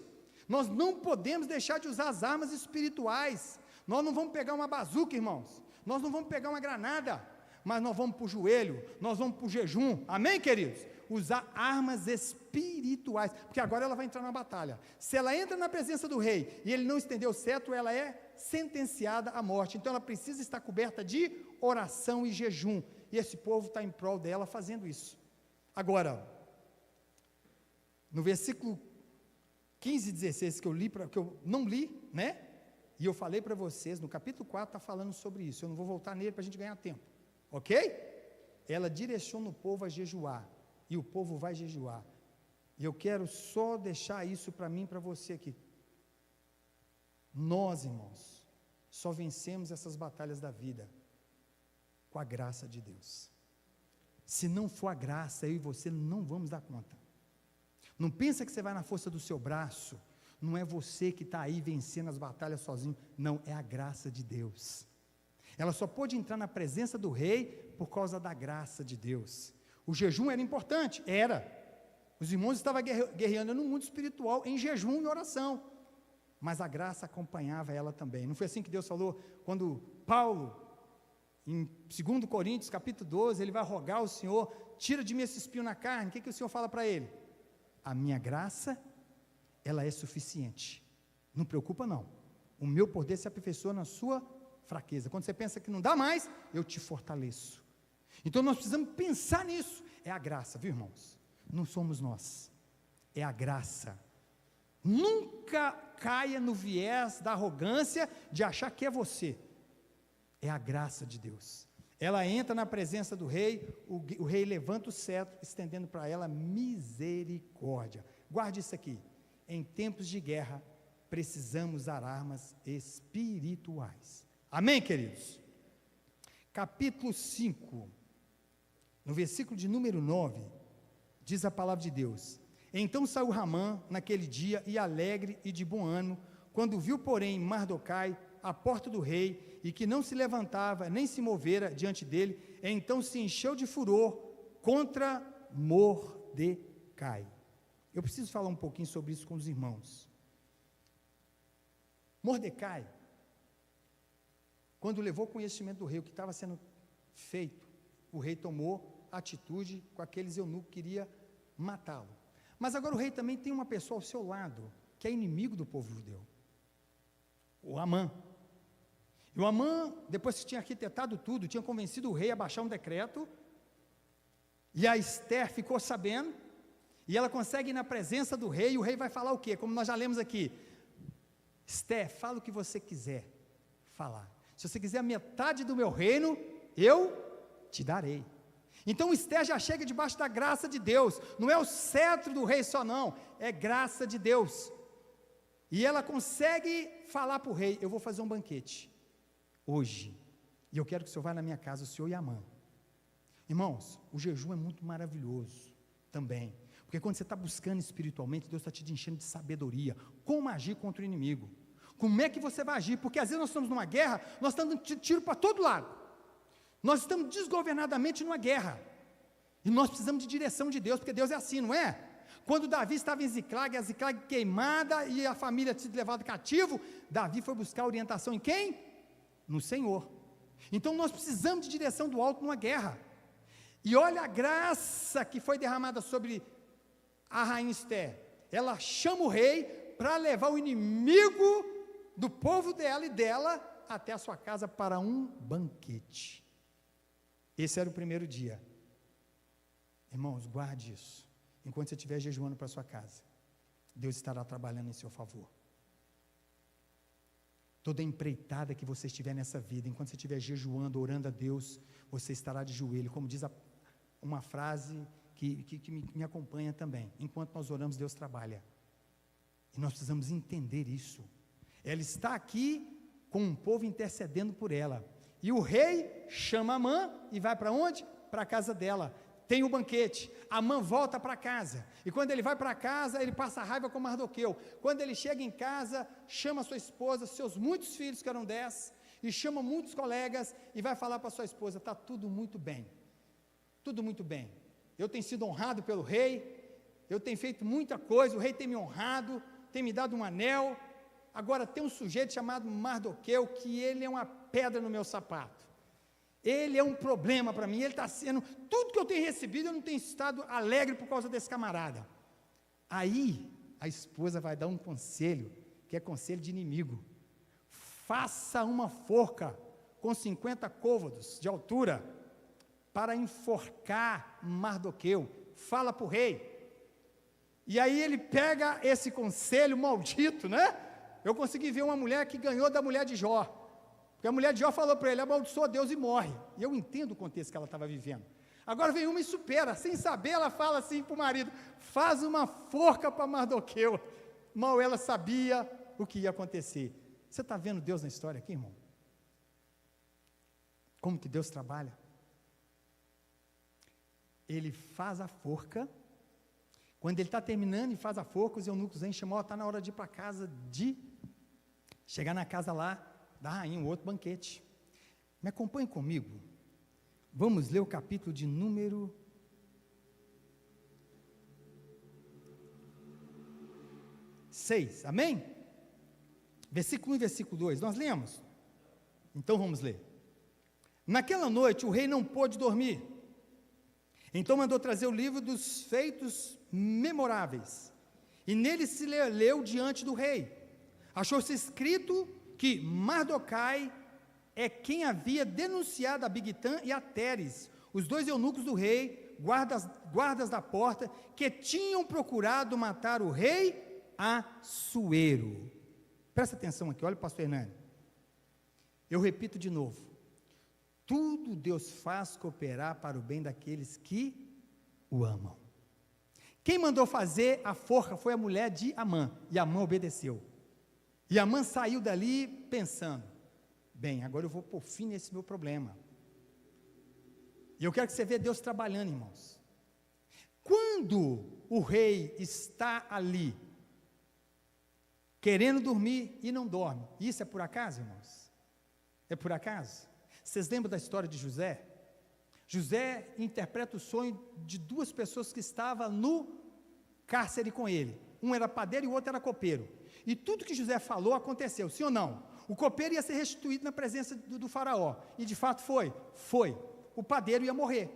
Nós não podemos deixar de usar as armas espirituais. Nós não vamos pegar uma bazuca, irmãos. Nós não vamos pegar uma granada, mas nós vamos para o joelho, nós vamos para o jejum. Amém, queridos? Usar armas espirituais, porque agora ela vai entrar na batalha. Se ela entra na presença do rei e ele não estender o cetro, ela é sentenciada à morte. Então ela precisa estar coberta de oração e jejum. E esse povo está em prol dela fazendo isso. Agora, no versículo 15 e 16 que eu não li, né? E eu falei para vocês, no capítulo 4 está falando sobre isso. Eu não vou voltar nele para a gente ganhar tempo. Ok? Ela direciona o povo a jejuar. E o povo vai jejuar. E eu quero só deixar isso para mim e para você aqui. Nós, irmãos, só vencemos essas batalhas da vida com a graça de Deus. Se não for a graça, eu e você não vamos dar conta. Não pensa que você vai na força do seu braço. Não é você que está aí vencendo as batalhas sozinho. Não, é a graça de Deus. Ela só pôde entrar na presença do rei por causa da graça de Deus. O jejum era importante? Era. Os irmãos estavam guerreando no mundo espiritual, em jejum e oração. Mas a graça acompanhava ela também. Não foi assim que Deus falou? Quando Paulo, em 2 Coríntios, capítulo 12, ele vai rogar ao Senhor, tira de mim esse espinho na carne. O que o Senhor fala para ele? A minha graça, ela é suficiente. Não preocupa não. O meu poder se aperfeiçoa na sua fraqueza. Quando você pensa que não dá mais, eu te fortaleço. Então nós precisamos pensar nisso. É a graça, viu, irmãos? Não somos nós. É a graça. Nunca caia no viés da arrogância de achar que é você. É a graça de Deus. Ela entra na presença do rei, o rei levanta o cetro, estendendo para ela misericórdia. Guarde isso aqui. Em tempos de guerra, precisamos usar armas espirituais. Amém, queridos? Capítulo 5, no versículo de número 9, diz a palavra de Deus: Então saiu Ramã naquele dia, e alegre e de bom ânimo, quando viu, porém, Mardoquai à porta do rei, e que não se levantava, nem se movera diante dele, então se encheu de furor contra Mordecai. Eu preciso falar um pouquinho sobre isso com os irmãos. Mordecai, quando levou conhecimento do rei, o que estava sendo feito, o rei tomou atitude com aqueles eunucos que queria matá-lo. Mas agora o rei também tem uma pessoa ao seu lado, que é inimigo do povo judeu, o Amã. E o Amã, depois que tinha arquitetado tudo, tinha convencido o rei a baixar um decreto, e a Esther ficou sabendo, e ela consegue ir na presença do rei, e o rei vai falar o quê? Como nós já lemos aqui: Esther, fala o que você quiser falar. Se você quiser a metade do meu reino, eu te darei. Então Esther já chega debaixo da graça de Deus. Não é o cetro do rei só não, é graça de Deus. E ela consegue falar para o rei: eu vou fazer um banquete hoje, e eu quero que o senhor vá na minha casa, o senhor e a Amã. Irmãos, o jejum é muito maravilhoso também, porque quando você está buscando espiritualmente, Deus está te enchendo de sabedoria, como agir contra o inimigo, como é que você vai agir, porque às vezes nós estamos numa guerra, nós estamos dando tiro para todo lado, nós estamos desgovernadamente numa guerra, e nós precisamos de direção de Deus, porque Deus é assim, não é? Quando Davi estava em Ziclag, a Ziclag queimada, e a família tinha sido levada cativo, Davi foi buscar orientação em quem? No Senhor. Então nós precisamos de direção do alto numa guerra, e olha a graça que foi derramada sobre a rainha Esther. Ela chama o rei para levar o inimigo do povo dela e dela até a sua casa para um banquete. Esse era o primeiro dia. Irmãos, guarde isso. Enquanto você estiver jejuando para a sua casa, Deus estará trabalhando em seu favor. Toda empreitada que você estiver nessa vida, enquanto você estiver jejuando, orando a Deus, você estará de joelho, como diz uma frase que me acompanha também: enquanto nós oramos, Deus trabalha, e nós precisamos entender isso. Ela está aqui com um povo intercedendo por ela, e o rei chama Amã e vai para onde? Para a casa dela. Tem o banquete, Amã volta para casa, e quando ele vai para casa, ele passa raiva com Mardoqueu. Quando ele chega em casa, chama sua esposa, seus muitos filhos, que eram 10, e chama muitos colegas, e vai falar para sua esposa: está tudo muito bem, eu tenho sido honrado pelo rei, eu tenho feito muita coisa, o rei tem me honrado, tem me dado um anel, agora tem um sujeito chamado Mardoqueu, que ele é uma pedra no meu sapato, ele é um problema para mim, ele está sendo, tudo que eu tenho recebido, eu não tenho estado alegre por causa desse camarada. Aí, a esposa vai dar um conselho, que é conselho de inimigo: faça uma forca com 50 côvados de altura para enforcar Mardoqueu. Fala para o rei. E aí ele pega esse conselho maldito, né? Eu consegui ver uma mulher que ganhou da mulher de Jó. Porque a mulher de Jó falou para ele, amaldiçoa Deus e morre. E eu entendo o contexto que ela estava vivendo. Agora vem uma e supera, sem saber, ela fala assim para o marido, faz uma forca para Mardoqueu. Mal ela sabia o que ia acontecer. Você está vendo Deus na história aqui, irmão? Como que Deus trabalha? Ele faz a forca. Quando ele está terminando e faz a forca, os eunucos vêm chamar, está na hora de ir para casa, de chegar na casa lá da rainha, um outro banquete. Me acompanhe comigo. Vamos ler o capítulo de número 6, amém? Versículo 1 e versículo 2, nós lemos? Então vamos ler. Naquela noite o rei não pôde dormir, então mandou trazer o livro dos feitos memoráveis, e nele se leu diante do rei. Achou-se escrito que Mardoquai é quem havia denunciado a Bigtã e a Teres, os dois eunucos do rei, guardas da porta, que tinham procurado matar o rei Assuero. Presta atenção aqui, olha o pastor Hernani. Eu repito de novo. Tudo Deus faz cooperar para o bem daqueles que o amam. Quem mandou fazer a forca foi a mulher de Amã, e Amã obedeceu. E Amã saiu dali pensando, bem, agora eu vou pôr fim nesse meu problema. E eu quero que você veja Deus trabalhando, irmãos. Quando o rei está ali, querendo dormir e não dorme, isso é por acaso, irmãos? É por acaso? Vocês lembram da história de José? José interpreta o sonho de duas pessoas que estavam no cárcere com ele. Um era padeiro e o outro era copeiro. E tudo que José falou aconteceu, sim ou não? O copeiro ia ser restituído na presença do faraó. E de fato foi? Foi. O padeiro ia morrer.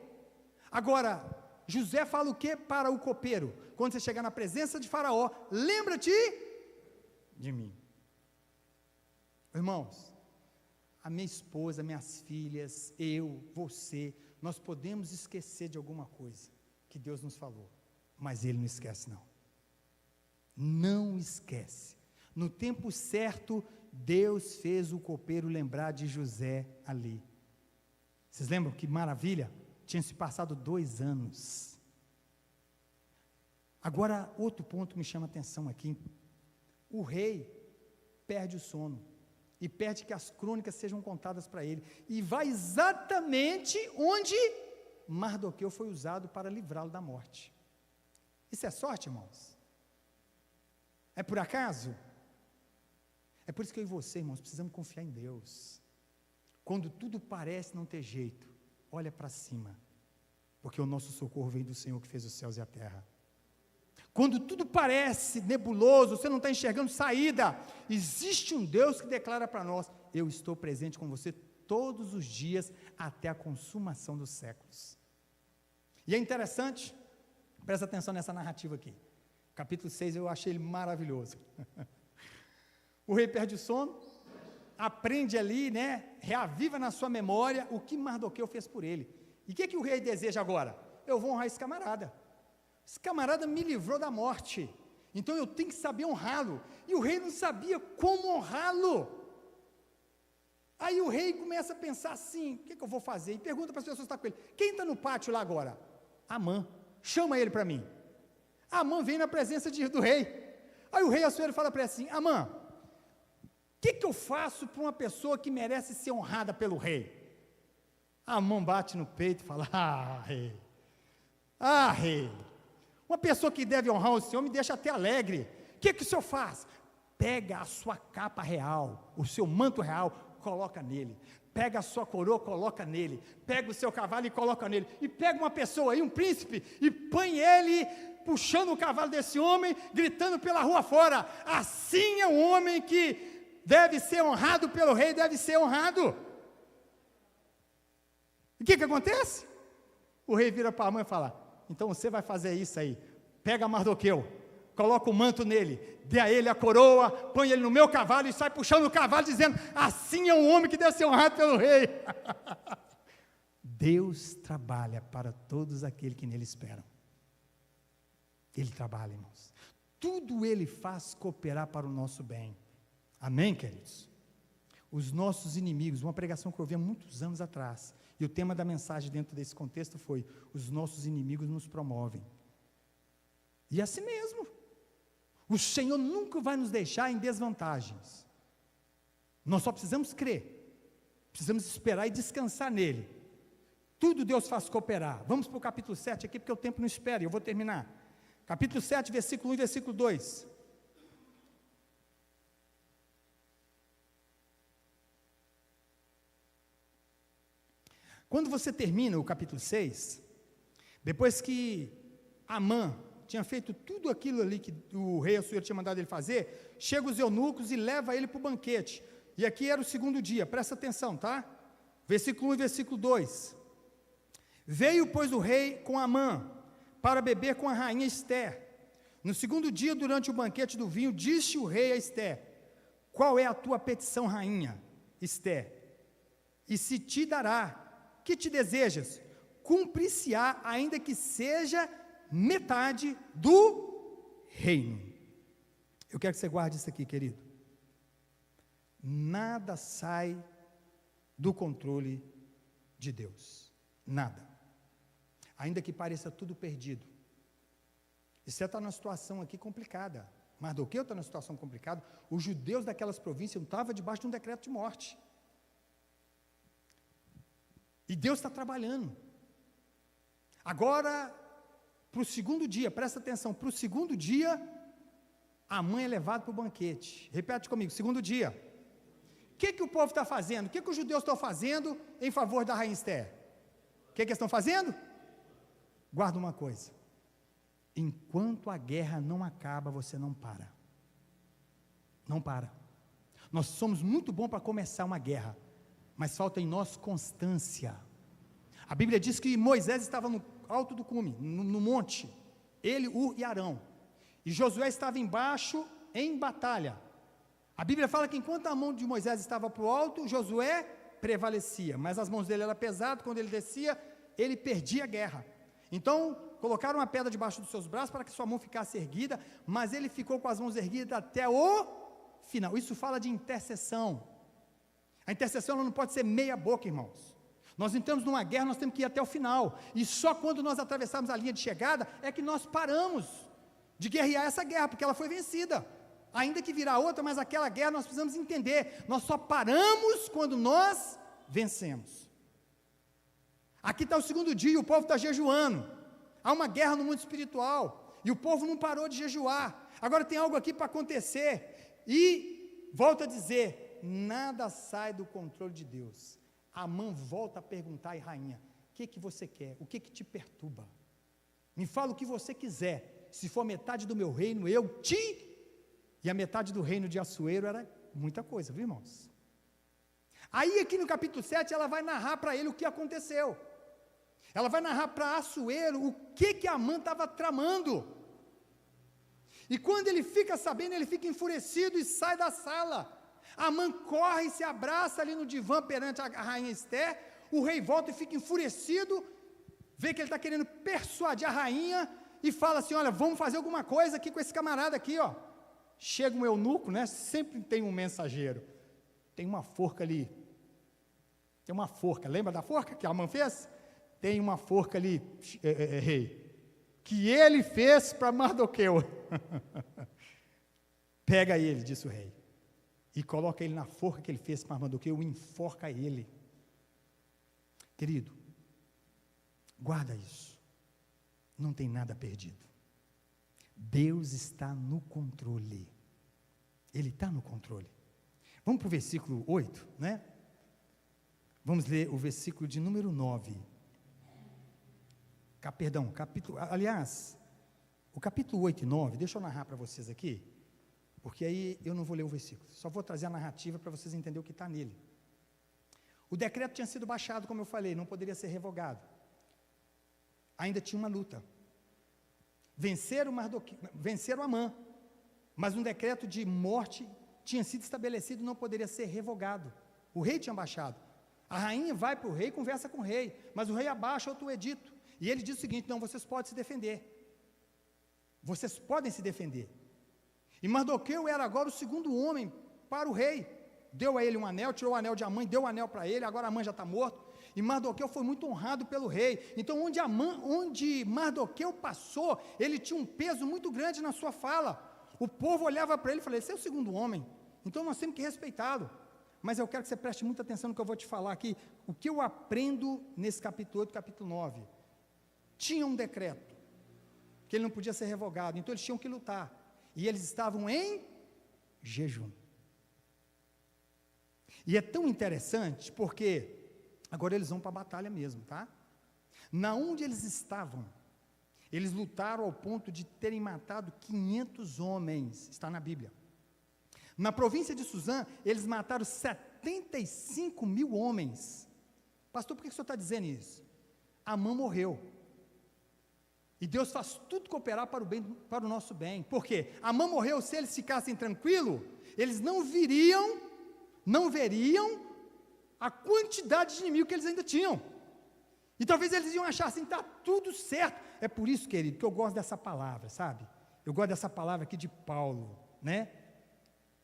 Agora, José fala o que para o copeiro? Quando você chegar na presença de faraó, lembra-te de mim. Irmãos, a minha esposa, minhas filhas, eu, você, nós podemos esquecer de alguma coisa que Deus nos falou, mas Ele não esquece não. Não esquece. No tempo certo, Deus fez o copeiro lembrar de José ali. Vocês lembram que maravilha? Tinha se passado 2 anos. Agora, outro ponto me chama a atenção aqui. O rei perde o sono. E pede que as crônicas sejam contadas para ele. E vai exatamente onde Mardoqueu foi usado para livrá-lo da morte. Isso é sorte, irmãos? É por acaso? É por isso que eu e você, irmãos, precisamos confiar em Deus. Quando tudo parece não ter jeito, olha para cima, porque o nosso socorro vem do Senhor que fez os céus e a terra. Quando tudo parece nebuloso, você não está enxergando saída, existe um Deus que declara para nós, eu estou presente com você todos os dias, até a consumação dos séculos. E é interessante, presta atenção nessa narrativa aqui, capítulo 6, eu achei ele maravilhoso. O rei perde o sono, aprende ali, né, reaviva na sua memória o que Mardoqueu fez por ele. E o que o rei deseja agora? Eu vou honrar esse camarada. Esse camarada me livrou da morte, então eu tenho que saber honrá-lo. E o rei não sabia como honrá-lo. Aí o rei começa a pensar assim, o que eu vou fazer? E pergunta para as pessoas que estão com ele, quem está no pátio lá agora? Amã, chama ele para mim. Amã vem na presença do rei. Aí o rei Assuero fala para ele assim, Amã, o que eu faço para uma pessoa que merece ser honrada pelo rei? Amã bate no peito e fala, rei, uma pessoa que deve honrar o Senhor me deixa até alegre. O que o Senhor faz? Pega a sua capa real, o seu manto real, coloca nele. Pega a sua coroa, coloca nele. Pega o seu cavalo e coloca nele. E pega uma pessoa aí, um príncipe, e põe ele puxando o cavalo desse homem, gritando pela rua fora. Assim é um homem que deve ser honrado pelo rei, deve ser honrado. E o que acontece? O rei vira para a mãe e fala, então você vai fazer isso aí, pega Mardoqueu, coloca o manto nele, dê a ele a coroa, põe ele no meu cavalo e sai puxando o cavalo, dizendo, assim é um homem que deve ser honrado pelo rei. Deus trabalha para todos aqueles que nele esperam. Ele trabalha, irmãos. Tudo ele faz cooperar para o nosso bem. Amém, queridos? Os nossos inimigos, uma pregação que eu ouvi há muitos anos atrás, e o tema da mensagem dentro desse contexto foi, os nossos inimigos nos promovem. E é assim mesmo. O Senhor nunca vai nos deixar em desvantagens. Nós só precisamos crer, precisamos esperar e descansar nele. Tudo Deus faz cooperar. Vamos para o capítulo 7 aqui, porque o tempo não espera, e eu vou terminar. Capítulo 7, versículo 1 e versículo 2. Quando você termina o capítulo 6, depois que Amã tinha feito tudo aquilo ali que o rei Assuero tinha mandado ele fazer, chega os eunucos e leva ele para o banquete. E aqui era o segundo dia, presta atenção, tá? Versículo 1 e versículo 2. Veio, pois, o rei com Amã, para beber com a rainha Ester. No segundo dia, durante o banquete do vinho, disse o rei a Ester, qual é a tua petição, rainha Ester? E se te dará, que te desejas? Cumprir-se-á, ainda que seja metade do reino. Eu quero que você guarde isso aqui, querido. Nada sai do controle de Deus. Nada. Ainda que pareça tudo perdido. E você está numa situação aqui complicada. Mardoqueu está numa situação complicada. Os judeus daquelas províncias não estavam debaixo de um decreto de morte. E Deus está trabalhando. Agora, para o segundo dia, presta atenção, para o segundo dia, a mãe é levada para o banquete. Repete comigo, segundo dia. O que o povo está fazendo? O que os judeus estão fazendo em favor da rainha Ester? O que eles estão fazendo? Guarda uma coisa. Enquanto a guerra não acaba, você não para. Não para. Nós somos muito bons para começar uma guerra, mas falta em nós constância. A Bíblia diz que Moisés estava no alto do cume, no monte, ele, Ur e Arão, e Josué estava embaixo em batalha. A Bíblia fala que enquanto a mão de Moisés estava para o alto, Josué prevalecia, mas as mãos dele eram pesadas, quando ele descia, ele perdia a guerra. Então, colocaram uma pedra debaixo dos seus braços, para que sua mão ficasse erguida, mas ele ficou com as mãos erguidas até o final. Isso fala de intercessão. A intercessão ela não pode ser meia boca, irmãos. Nós entramos numa guerra, nós temos que ir até o final, e só quando nós atravessarmos a linha de chegada, é que nós paramos de guerrear essa guerra, porque ela foi vencida, ainda que virá outra, mas aquela guerra nós precisamos entender, nós só paramos quando nós vencemos. Aqui está o segundo dia, o povo está jejuando, há uma guerra no mundo espiritual, e o povo não parou de jejuar, agora tem algo aqui para acontecer, e volto a dizer, nada sai do controle de Deus. Amã volta a perguntar, e rainha, o que você quer? O que te perturba? Me fala o que você quiser, se for metade do meu reino, eu te... E a metade do reino de Assuero era muita coisa, viu, irmãos? Aí aqui no capítulo 7, ela vai narrar para ele o que aconteceu. Ela vai narrar para Assuero o que Amã estava tramando. E quando ele fica sabendo, ele fica enfurecido e sai da sala. Amã corre e se abraça ali no divã perante a rainha Ester, o rei volta e fica enfurecido, vê que ele está querendo persuadir a rainha, e fala assim, olha, vamos fazer alguma coisa aqui com esse camarada aqui, ó. Chega um eunuco, né, sempre tem um mensageiro, tem uma forca ali, tem uma forca, lembra da forca que Amã fez? Tem uma forca ali, rei, que ele fez para Mardoqueu, pega ele, disse o rei, e coloca ele na forca que ele fez para Mardoqueu, e enforca ele. Querido, guarda isso, não tem nada perdido, Deus está no controle, Ele está no controle. Vamos para o versículo 8, né? Vamos ler o versículo de número 9, aliás, o capítulo 8 e 9, deixa eu narrar para vocês aqui, porque aí eu não vou ler o versículo, só vou trazer a narrativa para vocês entenderem o que está nele. O decreto tinha sido baixado, como eu falei, não poderia ser revogado. Ainda tinha uma luta. venceram Amã, mas um decreto de morte tinha sido estabelecido e não poderia ser revogado. O rei tinha baixado. A rainha vai para o rei, conversa com o rei, mas o rei abaixa outro edito. E ele diz o seguinte: não, vocês podem se defender. Vocês podem se defender. E Mardoqueu era agora o segundo homem para o rei. Deu a ele um anel, tirou o anel de Amã, deu o anel para ele, agora Amã já está morto. E Mardoqueu foi muito honrado pelo rei. Então, onde Mardoqueu passou, ele tinha um peso muito grande na sua fala. O povo olhava para ele e falava: esse é o segundo homem, então nós temos que respeitá-lo. Mas eu quero que você preste muita atenção no que eu vou te falar aqui. O que eu aprendo nesse capítulo 8, capítulo 9? Tinha um decreto, que ele não podia ser revogado, então eles tinham que lutar. E eles estavam em jejum. E é tão interessante, porque agora eles vão para a batalha mesmo, tá? Na onde eles estavam, eles lutaram ao ponto de terem matado 500 homens, está na Bíblia. Na província de Suzã, eles mataram 75 mil homens. Pastor, por que o senhor está dizendo isso? Amã morreu. E Deus faz tudo cooperar para o bem, para o nosso bem. Por quê? Amã morreu, se eles ficassem tranquilos, eles não veriam a quantidade de inimigo que eles ainda tinham. E talvez eles iam achar assim: está tudo certo. É por isso, querido, que eu gosto dessa palavra, sabe? Eu gosto dessa palavra aqui de Paulo, né?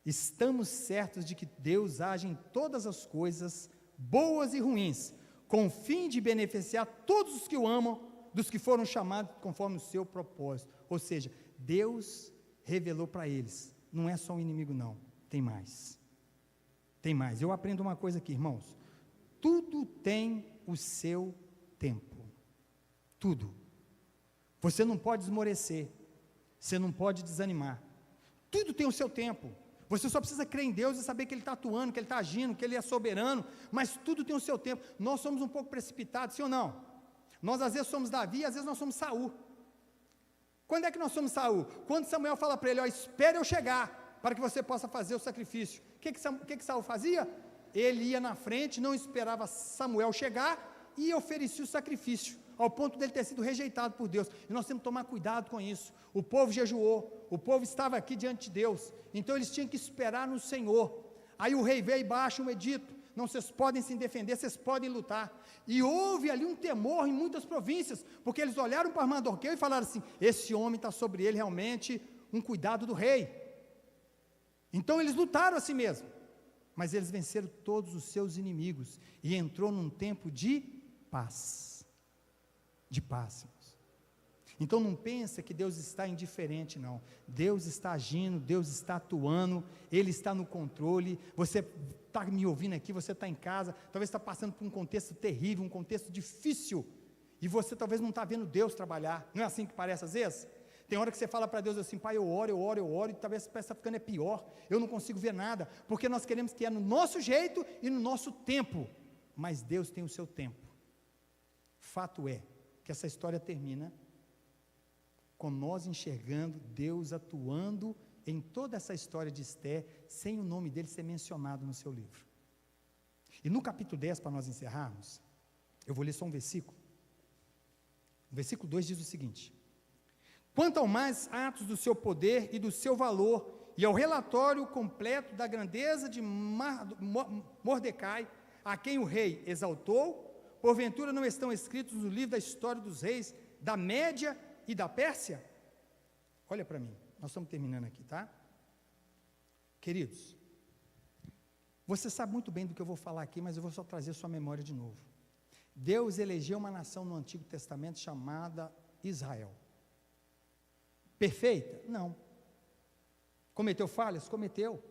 Estamos certos de que Deus age em todas as coisas, boas e ruins, com o fim de beneficiar todos os que o amam, dos que foram chamados conforme o seu propósito. Ou seja, Deus revelou para eles: não é só um inimigo não, tem mais. Tem mais. Eu aprendo uma coisa aqui, irmãos: tudo tem o seu tempo. Tudo. Você não pode esmorecer, você não pode desanimar. Tudo tem o seu tempo. Você só precisa crer em Deus e saber que Ele está atuando, que Ele está agindo, que Ele é soberano, mas tudo tem o seu tempo. Nós somos um pouco precipitados, sim ou não? Nós às vezes somos Davi, às vezes nós somos Saul. Quando é que nós somos Saul? Quando Samuel fala para ele: ó, espere eu chegar, para que você possa fazer o sacrifício. O que Saul fazia? Ele ia na frente, não esperava Samuel chegar e oferecia o sacrifício, ao ponto dele ter sido rejeitado por Deus. E nós temos que tomar cuidado com isso. O povo jejuou, o povo estava aqui diante de Deus, então eles tinham que esperar no Senhor. Aí o rei veio e baixa um edito: não, vocês podem se defender, vocês podem lutar. E houve ali um temor em muitas províncias, porque eles olharam para Mardoqueu e falaram assim: esse homem está sobre ele realmente um cuidado do rei. Então eles lutaram assim mesmo, mas eles venceram todos os seus inimigos, e entrou num tempo de paz. De paz, irmãos. Então não pensa que Deus está indiferente, não. Deus está agindo, Deus está atuando, Ele está no controle. Você está me ouvindo aqui, você está em casa, talvez está passando por um contexto terrível, um contexto difícil, e você talvez não está vendo Deus trabalhar. Não é assim que parece às vezes? Tem hora que você fala para Deus assim: pai, eu oro, e talvez está ficando pior, eu não consigo ver nada, porque nós queremos que é no nosso jeito e no nosso tempo, mas Deus tem o seu tempo. Fato é que essa história termina com nós enxergando Deus atuando em toda essa história de Esther, sem o nome dele ser mencionado no seu livro. E no capítulo 10, para nós encerrarmos, eu vou ler só um versículo. O versículo 2 diz o seguinte: quanto ao mais atos do seu poder e do seu valor, e ao relatório completo da grandeza de Mordecai, a quem o rei exaltou, porventura não estão escritos no livro da história dos reis da Média e da Pérsia? Olha para mim, nós estamos terminando aqui, tá? Queridos, você sabe muito bem do que eu vou falar aqui, mas eu vou só trazer sua memória de novo. Deus elegeu uma nação no Antigo Testamento chamada Israel. Perfeita? Não. Cometeu falhas? Cometeu.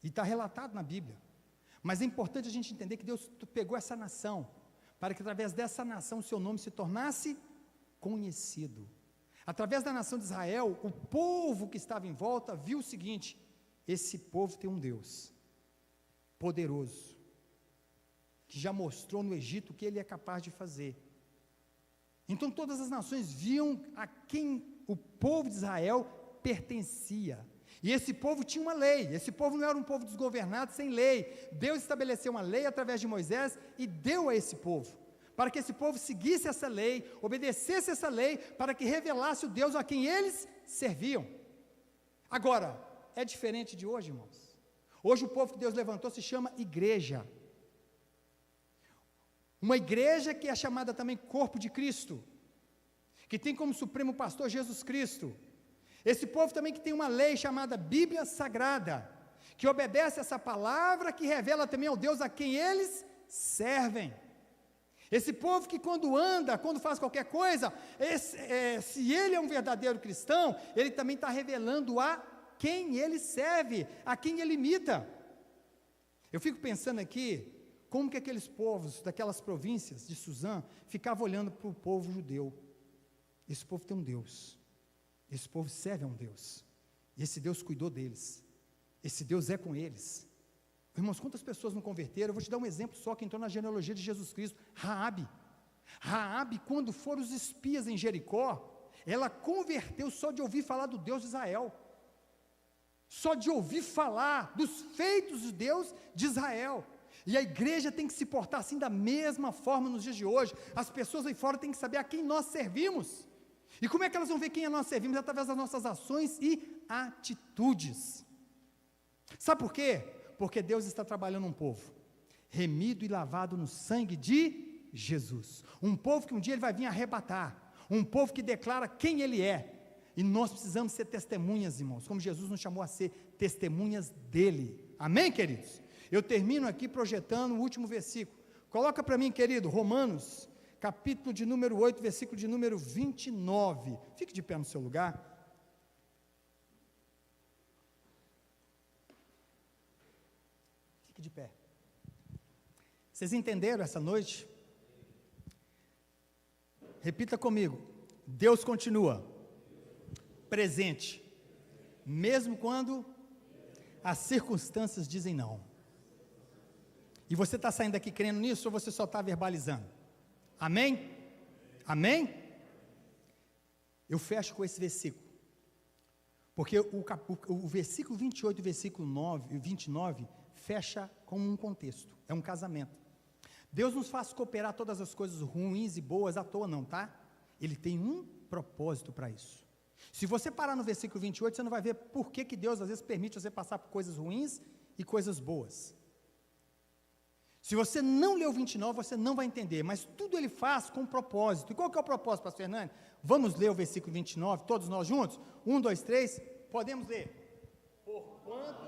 E está relatado na Bíblia. Mas é importante a gente entender que Deus pegou essa nação, para que através dessa nação o seu nome se tornasse conhecido. Através da nação de Israel, o povo que estava em volta viu o seguinte: esse povo tem um Deus poderoso, que já mostrou no Egito o que ele é capaz de fazer. Então todas as nações viam a quem o povo de Israel pertencia. E esse povo tinha uma lei, esse povo não era um povo desgovernado, sem lei. Deus estabeleceu uma lei através de Moisés e deu a esse povo, para que esse povo seguisse essa lei, obedecesse essa lei, para que revelasse o Deus a quem eles serviam. Agora, é diferente de hoje, irmãos. Hoje o povo que Deus levantou se chama igreja. Uma igreja que é chamada também corpo de Cristo, que tem como supremo pastor Jesus Cristo. Esse povo também que tem uma lei chamada Bíblia Sagrada, que obedece essa palavra, que revela também ao Deus a quem eles servem. Esse povo que quando anda, quando faz qualquer coisa, se ele é um verdadeiro cristão, ele também está revelando a quem ele serve, a quem ele imita. Eu fico pensando aqui, como que aqueles povos, daquelas províncias de Suzã, ficavam olhando para o povo judeu. Esse povo tem um Deus, esse povo serve a um Deus, e esse Deus cuidou deles, esse Deus é com eles. Irmãos, quantas pessoas não converteram? Eu vou te dar um exemplo só, que entrou na genealogia de Jesus Cristo. Raabe, quando foram os espias em Jericó, ela converteu só de ouvir falar do Deus de Israel, só de ouvir falar dos feitos de Deus de Israel. E a igreja tem que se portar assim da mesma forma nos dias de hoje. As pessoas aí fora têm que saber a quem nós servimos. E como é que elas vão ver quem nós servimos? Através das nossas ações e atitudes. Sabe por quê? Porque Deus está trabalhando um povo remido e lavado no sangue de Jesus. Um povo que um dia Ele vai vir arrebatar. Um povo que declara quem Ele é. E nós precisamos ser testemunhas, irmãos, como Jesus nos chamou a ser testemunhas dEle. Amém, queridos? Eu termino aqui projetando o último versículo. Coloca para mim, querido, Romanos, capítulo de número 8, versículo de número 29. Fique de pé no seu lugar. Fique de pé. Vocês entenderam essa noite? Repita comigo. Deus continua presente, mesmo quando as circunstâncias dizem não. E você está saindo daqui crendo nisso, ou você só está verbalizando? Amém? Amém? Eu fecho com esse versículo, porque o versículo 28 e o versículo 29 fecha com um contexto, é um casamento. Deus nos faz cooperar todas as coisas ruins e boas à toa não, tá? Ele tem um propósito para isso. Se você parar no versículo 28, você não vai ver por que Deus às vezes permite você passar por coisas ruins e coisas boas. Se você não ler o 29, você não vai entender, mas tudo Ele faz com propósito. E qual que é o propósito, pastor Fernando? Vamos ler o versículo 29, todos nós juntos? 1, 2, 3, podemos ler. Porquanto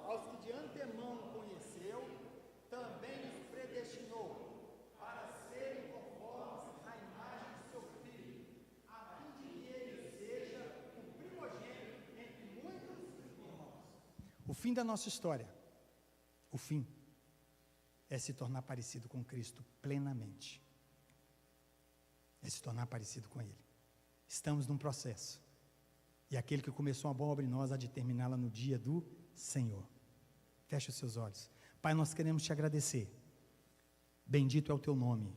aos que de antemão conheceu, também os predestinou, para serem conformes à imagem de seu Filho, a fim de que ele seja o primogênito entre muitos irmãos. O fim da nossa história, o fim, é se tornar parecido com Cristo plenamente. É se tornar parecido com Ele. Estamos num processo. E aquele que começou uma boa obra em nós há de terminá-la no dia do Senhor. Feche os seus olhos. Pai, nós queremos te agradecer. Bendito é o teu nome.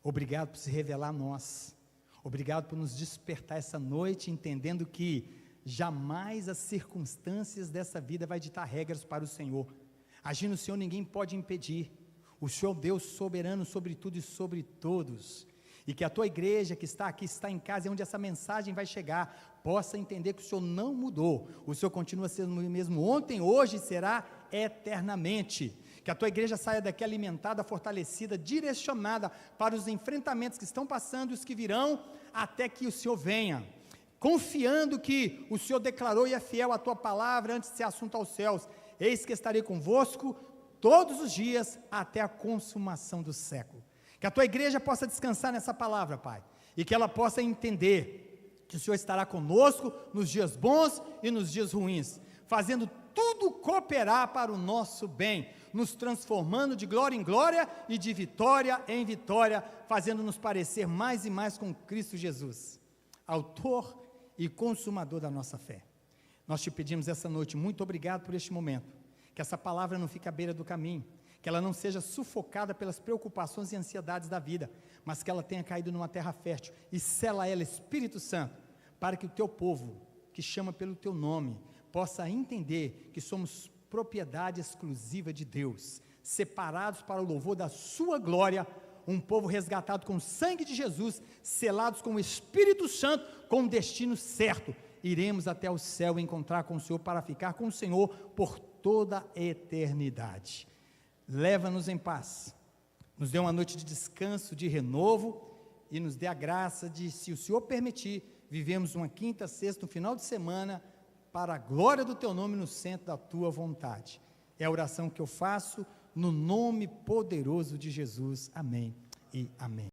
Obrigado por se revelar a nós. Obrigado por nos despertar essa noite, entendendo que jamais as circunstâncias dessa vida vai ditar regras para o Senhor. Agindo o Senhor, ninguém pode impedir. O Senhor é Deus soberano sobre tudo e sobre todos. E que a tua igreja que está aqui, está em casa, é onde essa mensagem vai chegar, possa entender que o Senhor não mudou. O Senhor continua sendo o mesmo ontem, hoje e será eternamente. Que a tua igreja saia daqui alimentada, fortalecida, direcionada para os enfrentamentos que estão passando e os que virão, até que o Senhor venha. Confiando que o Senhor declarou e é fiel à tua palavra antes de ser assunto aos céus. Eis que estarei convosco todos os dias até a consumação do século. Que a tua igreja possa descansar nessa palavra, Pai, e que ela possa entender que o Senhor estará conosco nos dias bons e nos dias ruins, fazendo tudo cooperar para o nosso bem, nos transformando de glória em glória e de vitória em vitória, fazendo-nos parecer mais e mais com Cristo Jesus, autor e consumador da nossa fé. Nós te pedimos essa noite, muito obrigado por este momento, que essa palavra não fique à beira do caminho, que ela não seja sufocada pelas preocupações e ansiedades da vida, mas que ela tenha caído numa terra fértil, e sela ela, Espírito Santo, para que o teu povo, que chama pelo teu nome, possa entender que somos propriedade exclusiva de Deus, separados para o louvor da sua glória, um povo resgatado com o sangue de Jesus, selados com o Espírito Santo, com um destino certo. Iremos até o céu encontrar com o Senhor para ficar com o Senhor por toda a eternidade. Leva-nos em paz, nos dê uma noite de descanso, de renovo, e nos dê a graça de, se o Senhor permitir, vivemos uma quinta, sexta, um final de semana, para a glória do Teu nome, no centro da Tua vontade. É a oração que eu faço, no nome poderoso de Jesus. Amém e amém.